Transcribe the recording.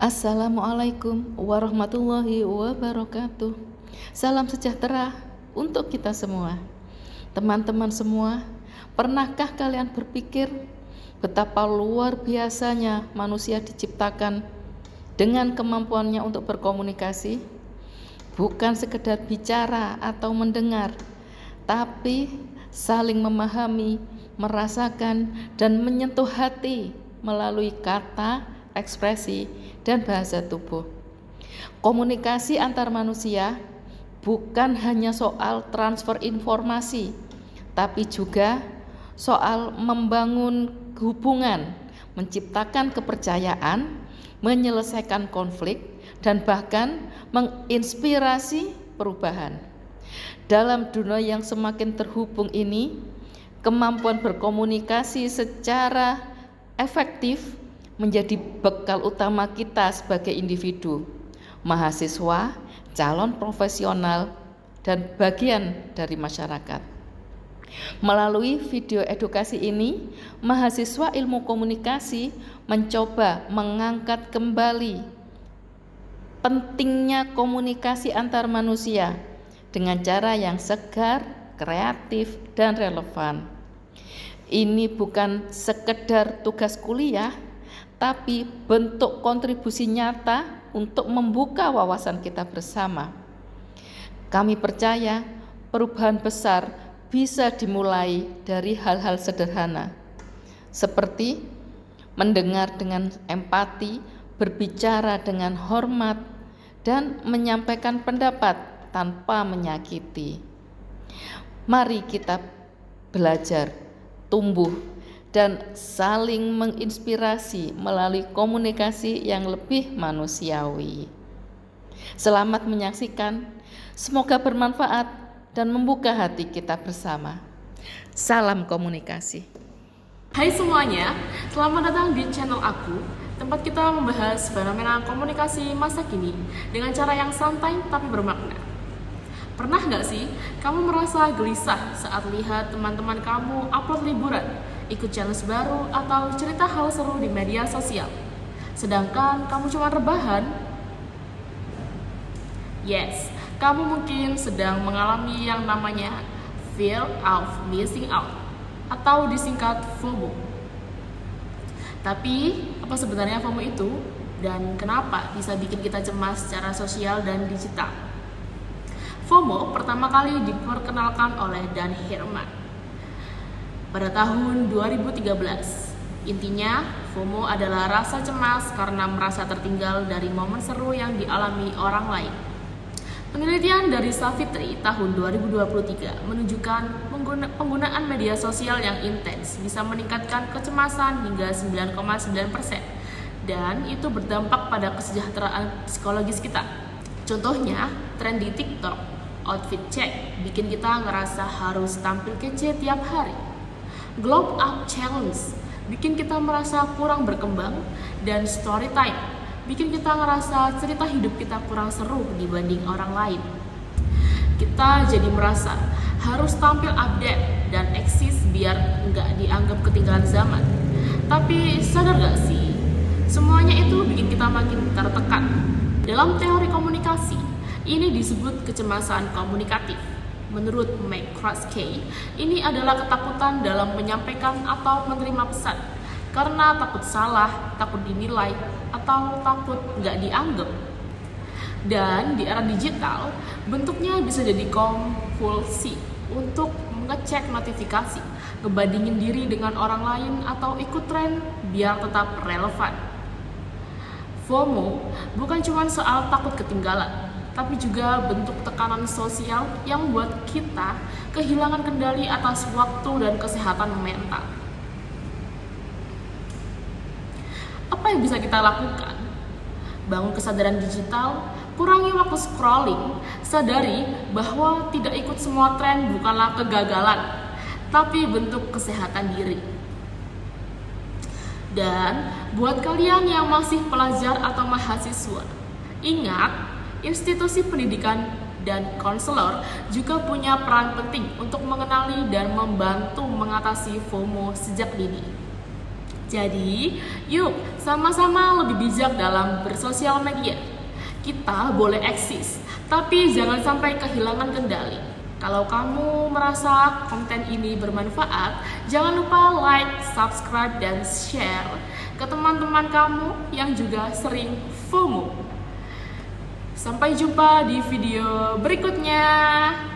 Assalamualaikum warahmatullahi wabarakatuh. Salam sejahtera untuk kita semua. Teman-teman semua, pernahkah kalian berpikir betapa luar biasanya manusia diciptakan dengan kemampuannya untuk berkomunikasi? Bukan sekedar bicara atau mendengar, tapi saling memahami, merasakan, dan menyentuh hati melalui kata, ekspresi, dan bahasa tubuh. Komunikasi antar manusia bukan hanya soal transfer informasi, tapi juga soal membangun hubungan, menciptakan kepercayaan, menyelesaikan konflik, dan bahkan menginspirasi perubahan. Dalam dunia yang semakin terhubung ini, kemampuan berkomunikasi secara efektif menjadi bekal utama kita sebagai individu, mahasiswa, calon profesional, dan bagian dari masyarakat. Melalui video edukasi ini, mahasiswa ilmu komunikasi mencoba mengangkat kembali pentingnya komunikasi antar manusia dengan cara yang segar, kreatif, dan relevan. Ini bukan sekedar tugas kuliah, tapi bentuk kontribusi nyata untuk membuka wawasan kita bersama. Kami percaya perubahan besar bisa dimulai dari hal-hal sederhana, seperti mendengar dengan empati, berbicara dengan hormat, dan menyampaikan pendapat tanpa menyakiti. Mari kita belajar, tumbuh, dan saling menginspirasi melalui komunikasi yang lebih manusiawi. Selamat menyaksikan, semoga bermanfaat dan membuka hati kita bersama. Salam komunikasi. Hai semuanya, selamat datang di channel aku, tempat kita membahas fenomena komunikasi masa kini dengan cara yang santai tapi bermakna. Pernah nggak sih kamu merasa gelisah saat lihat teman-teman kamu upload liburan, ikut challenge baru, atau cerita hal seru di media sosial, sedangkan kamu cuma rebahan? Yes, kamu mungkin sedang mengalami yang namanya fear of missing out, atau disingkat FOMO. Tapi, apa sebenarnya FOMO itu? Dan kenapa bisa bikin kita cemas secara sosial dan digital? FOMO pertama kali diperkenalkan oleh Dan Herman pada tahun 2013. Intinya, FOMO adalah rasa cemas karena merasa tertinggal dari momen seru yang dialami orang lain. Penelitian dari Savitri tahun 2023 menunjukkan penggunaan media sosial yang intens bisa meningkatkan kecemasan hingga 9,9%, dan itu berdampak pada kesejahteraan psikologis kita. Contohnya, tren di TikTok, outfit check, bikin kita ngerasa harus tampil kece tiap hari. Glow Up Challenge bikin kita merasa kurang berkembang, dan story time bikin kita ngerasa cerita hidup kita kurang seru dibanding orang lain. Kita jadi merasa harus tampil update dan eksis biar nggak dianggap ketinggalan zaman. Tapi sadar gak sih, semuanya itu bikin kita makin tertekan. Dalam teori komunikasi, ini disebut kecemasan komunikatif. Menurut McCluskey, ini adalah ketakutan dalam menyampaikan atau menerima pesan karena takut salah, takut dinilai, atau takut nggak dianggap. Dan di era digital, bentuknya bisa jadi kompulsi untuk mengecek notifikasi, ngebandingin diri dengan orang lain, atau ikut tren biar tetap relevan. FOMO bukan cuma soal takut ketinggalan, tapi juga bentuk tekanan sosial yang membuat kita kehilangan kendali atas waktu dan kesehatan mental. Apa yang bisa kita lakukan? Bangun kesadaran digital, kurangi waktu scrolling, sadari bahwa tidak ikut semua tren bukanlah kegagalan, tapi bentuk kesehatan diri. Dan buat kalian yang masih pelajar atau mahasiswa, ingat, institusi pendidikan dan konselor juga punya peran penting untuk mengenali dan membantu mengatasi FOMO sejak dini. Jadi, yuk sama-sama lebih bijak dalam bersosial media. Kita boleh eksis, tapi jangan sampai kehilangan kendali. Kalau kamu merasa konten ini bermanfaat, jangan lupa like, subscribe, dan share ke teman-teman kamu yang juga sering FOMO. Sampai jumpa di video berikutnya.